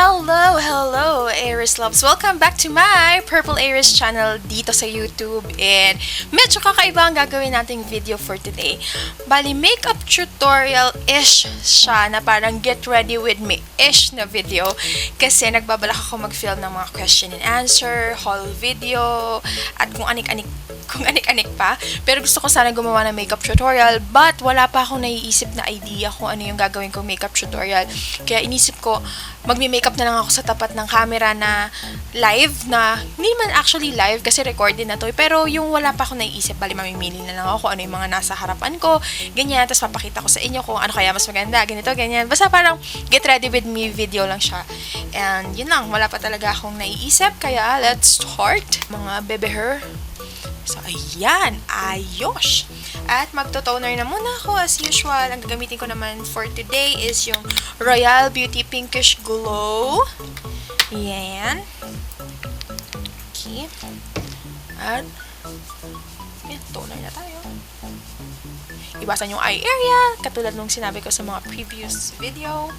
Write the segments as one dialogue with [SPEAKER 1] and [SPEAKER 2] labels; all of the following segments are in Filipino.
[SPEAKER 1] Hello, Aries Loves. Welcome back to my Purple Aries channel dito sa YouTube. And medyo kakaiba ang gagawin nating video for today. Bali, makeup tutorial-ish siya na parang get ready with me-ish na video. Kasi nagbabalak ako mag-film ng mga question and answer, haul video, at kung anik-anik pa. Pero gusto ko sana gumawa ng makeup tutorial, but wala pa akong naiisip na idea kung ano yung gagawin kong makeup tutorial. Kaya inisip ko, magmi-makeup na lang ako sa tapat ng camera na live, na hindi man actually live kasi recorded na to. Pero yung wala pa akong naiisip, bali mamimili na lang ako kung ano yung mga nasa harapan ko, ganyan. Tapos papakita ko sa inyo kung ano kaya mas maganda, ganito, ganyan. Basta parang get ready with me video lang siya. And yun lang, wala pa talaga akong naiisip. Kaya let's start, mga bebeher. So, ayan. Ayos. At magto-toner na muna ako as usual. Ang gagamitin ko naman for today is yung Royal Beauty Pinkish Glow. Ayan. Okay. At, ayan, toner na tayo. Iwasan yung eye area, katulad nung sinabi ko sa mga previous video.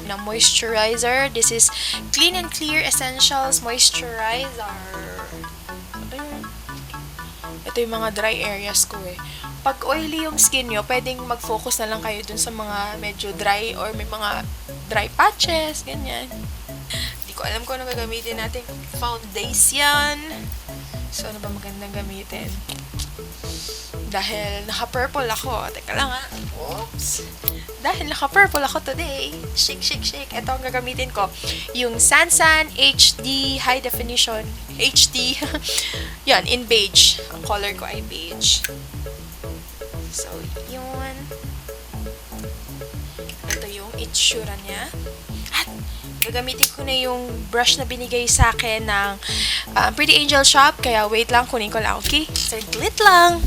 [SPEAKER 1] Na moisturizer. This is Clean and Clear Essentials Moisturizer. Ito yung mga dry areas ko eh. Pag oily yung skin nyo, pwedeng mag-focus na lang kayo dun sa mga medyo dry or may mga dry patches, ganyan. Hindi ko alam kung ano gagamitin natin. Foundation. So, ano ba magandang gamitin? Dahil naka-purple ako. Teka lang ha. Oops. Dahil naka-purple ako today. Shake. Ito ang gagamitin ko. Yung Sansan HD High Definition. HD. Yan, in beige. Ang color ko ay beige. So, yun. Ito yung itsura niya. At gagamitin ko na yung brush na binigay sa akin ng Pretty Angel Shop. Kaya wait lang, kunin ko lang. Okay? Saglit lang.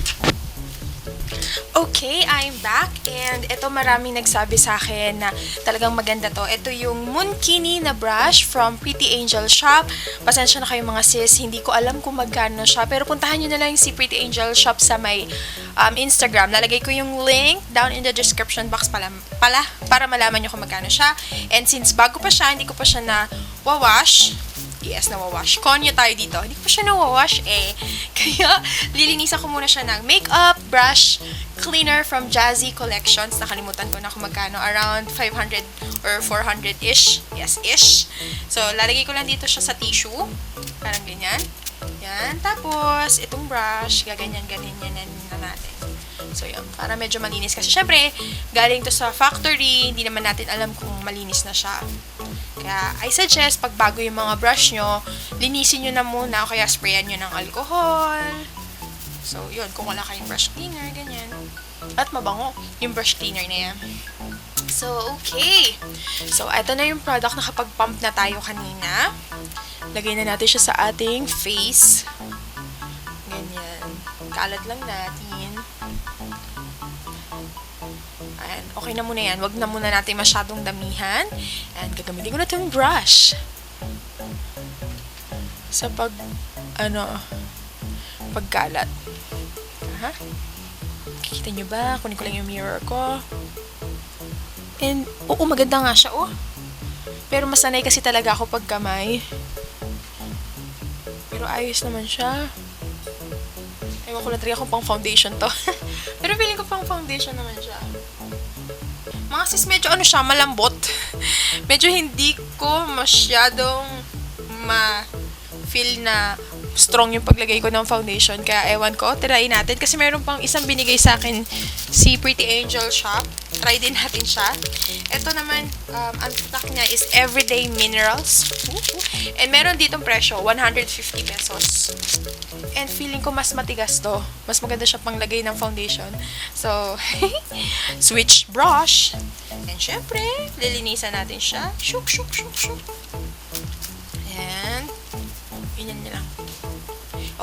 [SPEAKER 1] Okay, I'm back. And ito maraming nagsabi sa akin na talagang maganda to. Ito yung Moonkini na brush from Pretty Angel Shop. Pasensya na kayo mga sis, hindi ko alam kung magkano siya. Pero puntahan nyo na lang si Pretty Angel Shop sa may Instagram. Lalagay ko yung link down in the description box para malaman nyo kung magkano siya. And since bago pa siya, hindi ko pa siya na wawash. Yes, nawawash. Konyo tayo dito. Hindi ko pa siya nawawash eh. Kaya, lilinisan ko muna siya ng makeup brush cleaner from Jazzy Collections. Nakalimutan ko na kung magkano. Around 500 or 400-ish. Yes, ish. So, lalagay ko lang dito siya sa tissue. Parang ganyan. Yan. Tapos, itong brush, gaganyan-ganyan na natin. So, yun. Para medyo malinis. Kasi, syempre, galing to sa factory. Hindi naman natin alam kung malinis na siya. Kaya, I suggest, pag bago yung mga brush nyo, linisin nyo na muna, o kaya sprayan nyo ng alcohol. So, yun, kung wala kayong brush cleaner, ganyan. At mabango yung brush cleaner na yan. So, okay. So, ito na yung product na kapag pump na tayo kanina. Lagay na natin siya sa ating face. Ganyan. Kalat lang natin. Ayan, okay na muna yan. Wag na muna natin masyadong damihan. And gagamitin ko na itong brush. Sa pagkalat. Aha. Kikita nyo ba? Kunin ko lang yung mirror ko. And, oo, maganda nga siya, oh. Pero masanay kasi talaga ako pag kamay. Pero ayos naman siya. Ewan ko na talaga kung pang foundation to. Pero feeling ko pang foundation naman siya. Mga sis, medyo siya, malambot. Medyo hindi ko masyadong ma-feel na strong yung paglagay ko ng foundation. Kaya ewan ko, try natin. Kasi meron pang isang binigay sa akin si Pretty Angel Shop. Try din natin siya. Ito naman, ang tatak niya is Everyday Minerals. And meron ditong presyo, 150 pesos. And feeling ko mas matigas to. Mas maganda siya pang lagay ng foundation. So, switch brush. And syempre, lilinisan natin siya. Shuk. And, yun nyo lang.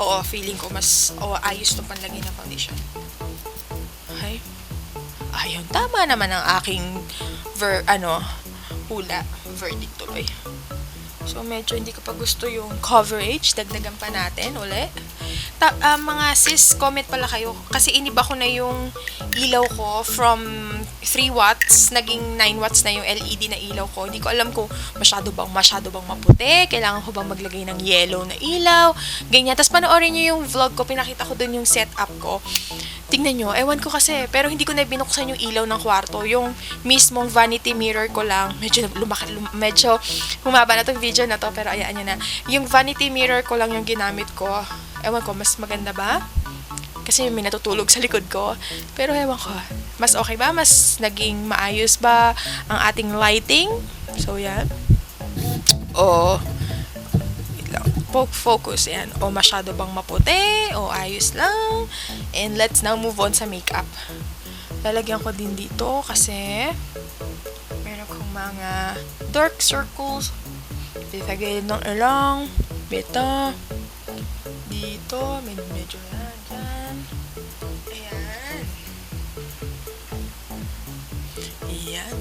[SPEAKER 1] Oo, feeling ko mas ayos to panlagay ng foundation. Okay. Ayun, tama naman ang aking hula. Verdict tuloy. So, medyo hindi ko pa gusto yung coverage. Dagdagan pa natin uli. Mga sis, comment pala kayo. Kasi iniba ko na yung ilaw ko from 3 watts, naging 9 watts na yung LED na ilaw ko. Hindi ko alam kung masyado bang maputi, kailangan ko bang maglagay ng yellow na ilaw, ganyan. Tapos panoorin nyo yung vlog ko, pinakita ko dun yung setup ko. Tingnan nyo, ewan ko kasi, pero hindi ko na binuksan yung ilaw ng kwarto. Yung mismong vanity mirror ko lang, medyo humaba na tong video na to, pero ayaan nyo na. Yung vanity mirror ko lang yung ginamit ko. Ewan ko, mas maganda ba? Kasi may natutulog sa likod ko. Pero ewan ko, mas okay ba? Mas naging maayos ba ang ating lighting? So, yan. O, wait lang. Focus, yan. O, masyado bang maputi? O, ayos lang. And let's now move on sa makeup. Lalagyan ko din dito kasi meron kong mga dark circles. Bitagay ng ilang. Beta. Dito. Medyo yan. Dyan. Ayan. Ayan.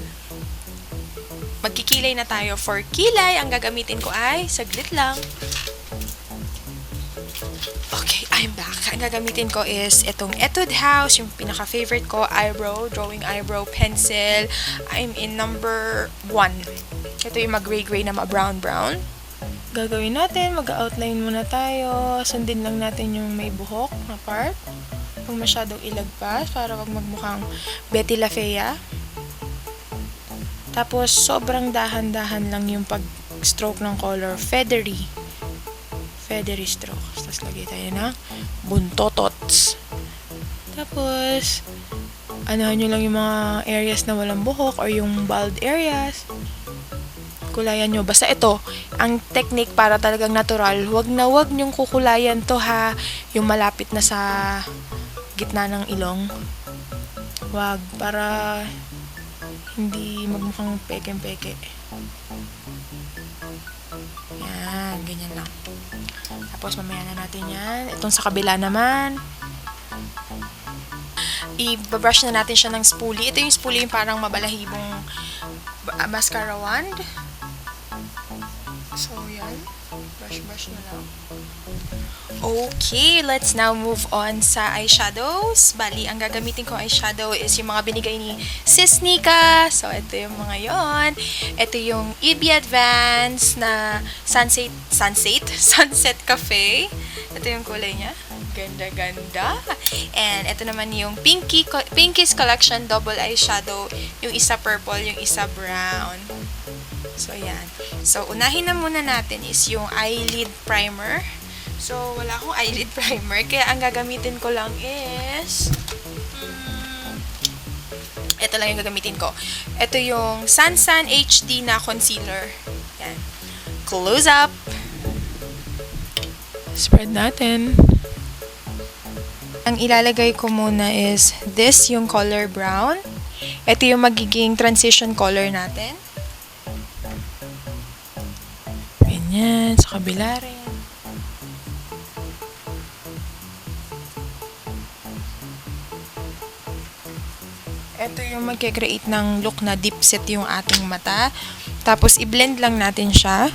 [SPEAKER 1] Magkikilay na tayo. For kilay, ang gagamitin ko ay saglit lang. Okay, I'm back. Ang gagamitin ko is itong Etude House, yung pinaka-favorite ko, drawing eyebrow pencil. I'm in number 1. Ito yung mag-gray-gray na ma-brown-brown. Gagawin natin, mag-outline muna tayo. Sundin lang natin yung may buhok na part. Kung masyadong ilagpas, para wag magmukhang Betty La Fea. Tapos, sobrang dahan-dahan lang yung pag-stroke ng color. Feathery strokes. Tapos, lagay tayo ng buntotots. Tapos, anahan nyo lang yung mga areas na walang buhok or yung bald areas. Kulayan nyo. Basta ito, ang technique para talagang natural. Wag nyong kukulayan to ha. Yung malapit na sa gitna ng ilong. Wag. Para hindi magmukhang peke-peke. Yan. Ganyan lang. Tapos mamaya na natin yan. Itong sa kabila naman. I-brush na natin siya ng spoolie. Ito yung spoolie yung parang mabalahibong mascara wand. So, yan. Brush na lang. Okay, let's now move on sa eyeshadows. Bali, ang gagamitin ko eyeshadow is yung mga binigay ni Sis Nika. So, ito yung mga yon. Ito yung EB Advance na Sunset Cafe. Ito yung kulay niya. Ganda-ganda. And ito naman yung Pinkies Collection Double Eyeshadow. Yung isa purple, yung isa brown. So, yan. So, unahin na muna natin is yung eyelid primer. So, wala akong eyelid primer. Kaya, ang gagamitin ko lang is ito lang yung gagamitin ko. Ito yung Sansan HD na concealer. Yan. Close up. Spread natin. Ang ilalagay ko muna is this, yung color brown. Ito yung magiging transition color natin. Ganyan, sa kabila rin. Ito yung magkikreate ng look na deep set yung ating mata. Tapos, i-blend lang natin siya.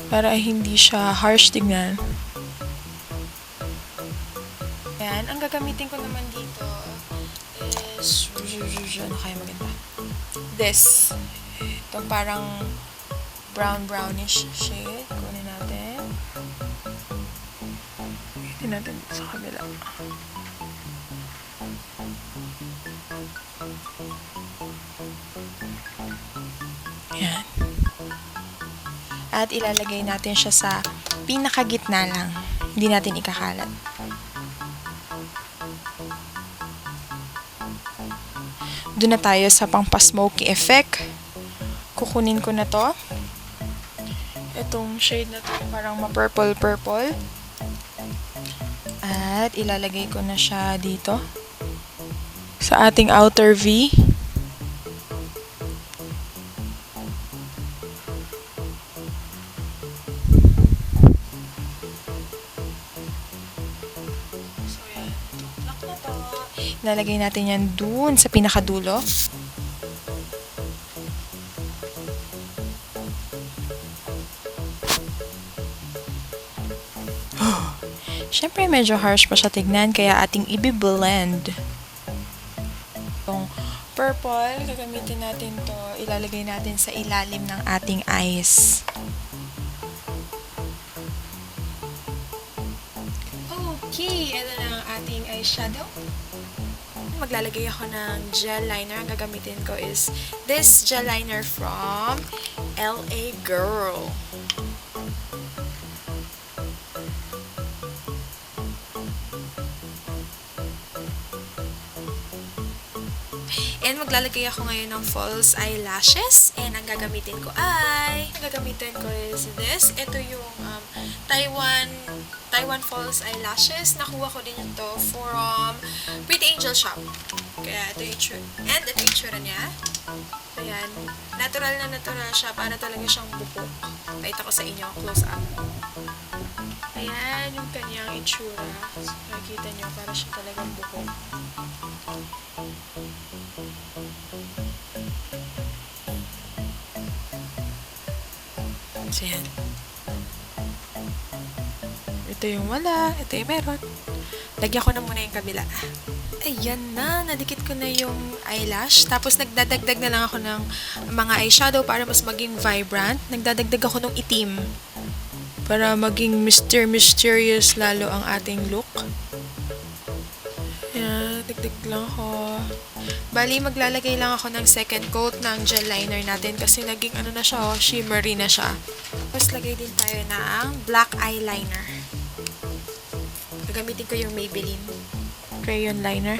[SPEAKER 1] Para hindi siya harsh tignan. Ayan, ang gagamitin ko naman dito is ano kaya maganda? This. Itong parang brownish shade. Kunin natin. Kunin natin sa kabila. Ayan. At ilalagay natin siya sa pinakagitna lang. Hindi natin ikakalat. Doon na tayo sa pang-smoky effect. Kukunin ko na to. Itong shade na to, parang ma-purple. At ilalagay ko na siya dito. Sa ating outer V. Lalagay natin yan dun sa pinakadulo. Siyempre, medyo harsh pa siya tignan, kaya ating i-blend. Itong purple, gagamitin natin to. Ilalagay natin sa ilalim ng ating eyes. Okay, ito na ang ating eyeshadow. Maglalagay ako ng gel liner. Ang gagamitin ko is this gel liner from LA Girl. And maglalagay ako ngayon ng false eyelashes. And ang gagamitin ko is this. Ito yung Taiwan false eyelashes. Nakuha ko din ito from Pretty Angel Shop. Kaya ito yung itsura niya. Ayan. Natural na natural siya. Para talaga siyang buko. Pakita ko sa inyo. Close up. Ayan yung kanyang itsura. So, nakikita nyo. Para siya talagang buko. So, yan. Ito yung wala. Ito yung meron. Lagyan ko na muna yung kabila. Ayan na. Nadikit ko na yung eyelash. Tapos, nagdadagdag na lang ako ng mga eyeshadow para mas maging vibrant. Nagdadagdag ako ng itim. Para maging mysterious lalo ang ating look. Ayan. Dagdag lang ako. Bali, maglalagay lang ako ng second coat ng gel liner natin kasi naging na siya, shimmery na siya. Tapos, lagay din tayo ng black eyeliner. Gagamitin ko yung Maybelline crayon liner.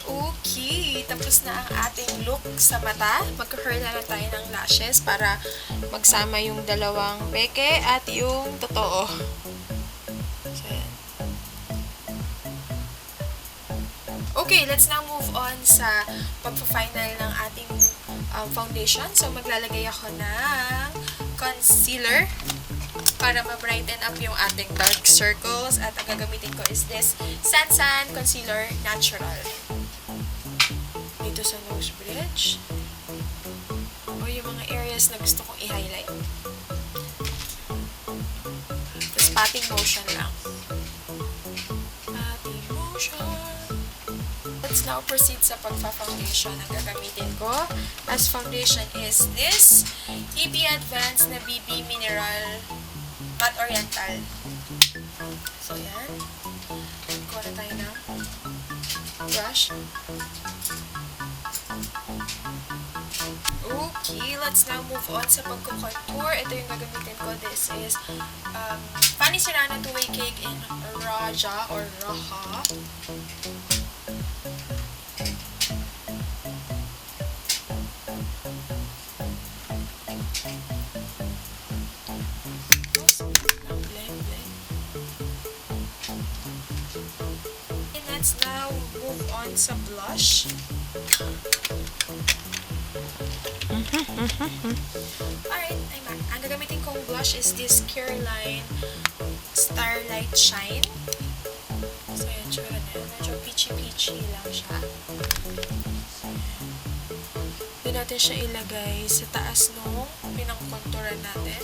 [SPEAKER 1] Okay, tapos na ang ating look sa mata. Magka-curl na lang tayo ng lashes para magsama yung dalawang peke at yung totoo. Okay, let's now move on sa pagpa-final ng ating foundation. So, maglalagay ako ng concealer para ma-brighten up yung ating dark circles. At ang gagamitin ko is this Sansan Concealer Natural. Dito sa nose bridge. O yung mga areas na gusto kong i-highlight. Tapos, patting motion lang. Patting motion. Let's now proceed sa pagpa-foundation. Ang gagamitin ko as foundation is this EB Advanced na BB Mineral Matte Oriental. So, yan. Kuha na tayo ng brush. Okay, let's now move on sa pagko-contour. Ito yung gagamitin ko. This is Fanny Serrano Two-Way Cake in Raja or Raha. Let's now move on sa blush. Alright, I'm back. Ang gagamitin kong blush is this Careline Starlight Shine. So, yan, tsura na. Medyo peachy-peachy lang siya. Doon natin siya ilagay sa taas nung pinang-contour natin.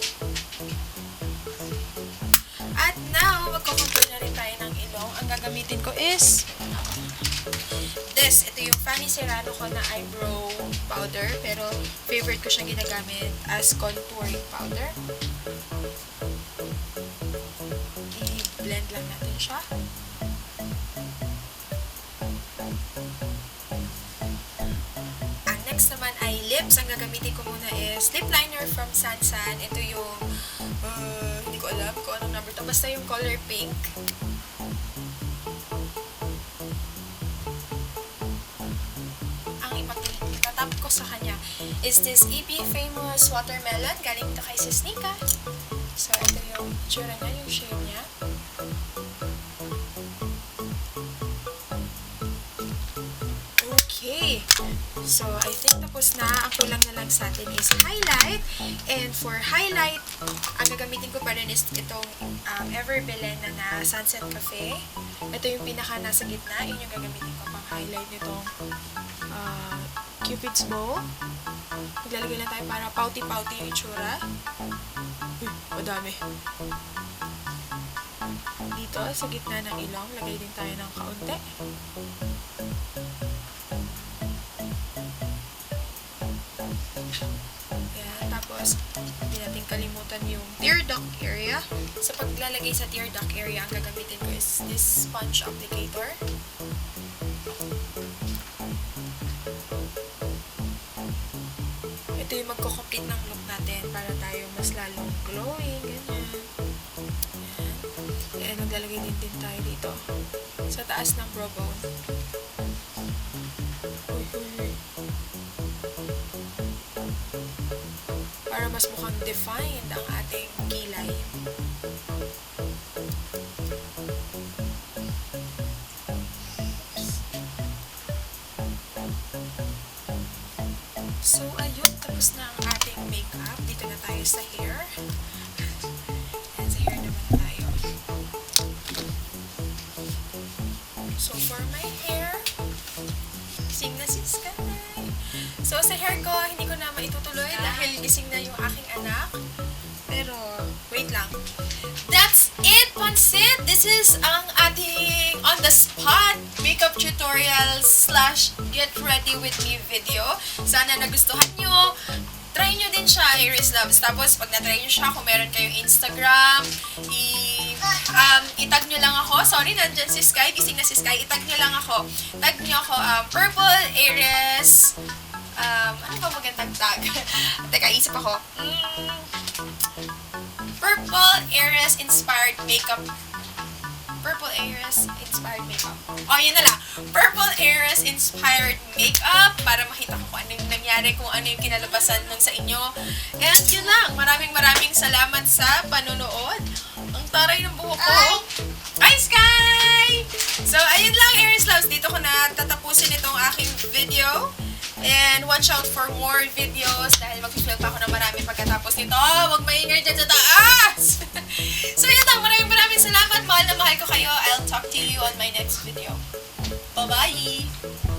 [SPEAKER 1] At now, magkukontour na rin tayo ng ilong. Ang gagamitin ko is this. Ito yung Fanny Serrano ko na eyebrow powder. Pero, favorite ko siyang ginagamit as contouring powder. I-blend lang natin siya. Ang next naman ay lips. Ang gagamitin ko muna is lip liner from Sansan. Ito yung hindi ko alam kung anong number to. Basta yung color pink. Ang itatap ko sa kanya is this EB Famous Watermelon. Galing ito kay Sis Nika. So, ito yung tsura niya, yung shade niya. Okay. So, I think tapos na. Ang kulang na lang sa atin is highlight. And for highlight, ang gagamitin ko pa rin is itong Ever Belen na Sunset Cafe. Ito yung pinaka nasa gitna. Yun yung gagamitin ko pang highlight nitong Cupid's Bow. Maglalagay lang tayo para pauti-pauti yung itsura. Madami. Dito, sa gitna ng ilong, lagay din tayo ng kaunti. Ayan, tapos, hindi natin kalimutan yung tear duct area. Sa paglalagay sa tear duct area, ang gagamitin ko is this sponge applicator. Ito yung magko-complete ng look natin para tayo mas lalong glowing, ganyan. Ayan. And maglalagay din tayo dito sa taas ng brow bone. Para mas mukhang defined ang ating kilay. So, ayun. Tapos na ang ating makeup. Dito na tayo sa hair. And sa hair naman tayo. So, for my hair, gising na si Sky. So, sa hair ko, hindi ko na maitutuloy dahil gising na yung aking anak. Pero, wait lang. That's it, Pansit! This is ang ating on-the-spot makeup tutorial / get ready with me video. Sana nagustuhan nyo. Try nyo din siya, Iris Loves. Tapos, pag na-try nyo siya, kung meron kayong Instagram, itag nyo lang ako. Sorry, nandyan si Sky. Gising na si Sky. Itag nyo lang ako. Tag nyo ako, Purple Iris. Ano ba magandang tag? Teka, isip ako. Purple Iris Inspired Makeup. Purple Iris Inspired Makeup. Oh, yun na lang. Purple Iris Inspired Makeup para makita ko kung ano yung nangyari, kung ano yung kinalabasan nun sa inyo. And yun lang. Maraming salamat sa panonood. Ang taray ng buhok ko. Hi, Sky! So, ayun lang, Iris Loves. Dito ko na tatapusin itong aking video. And watch out for more videos dahil mag-film pa ako ng marami pagkatapos nito. Huwag maingay dyan sa taas! So yun lang, maraming salamat. Mahal na mahal ko kayo. I'll talk to you on my next video. Bye-bye!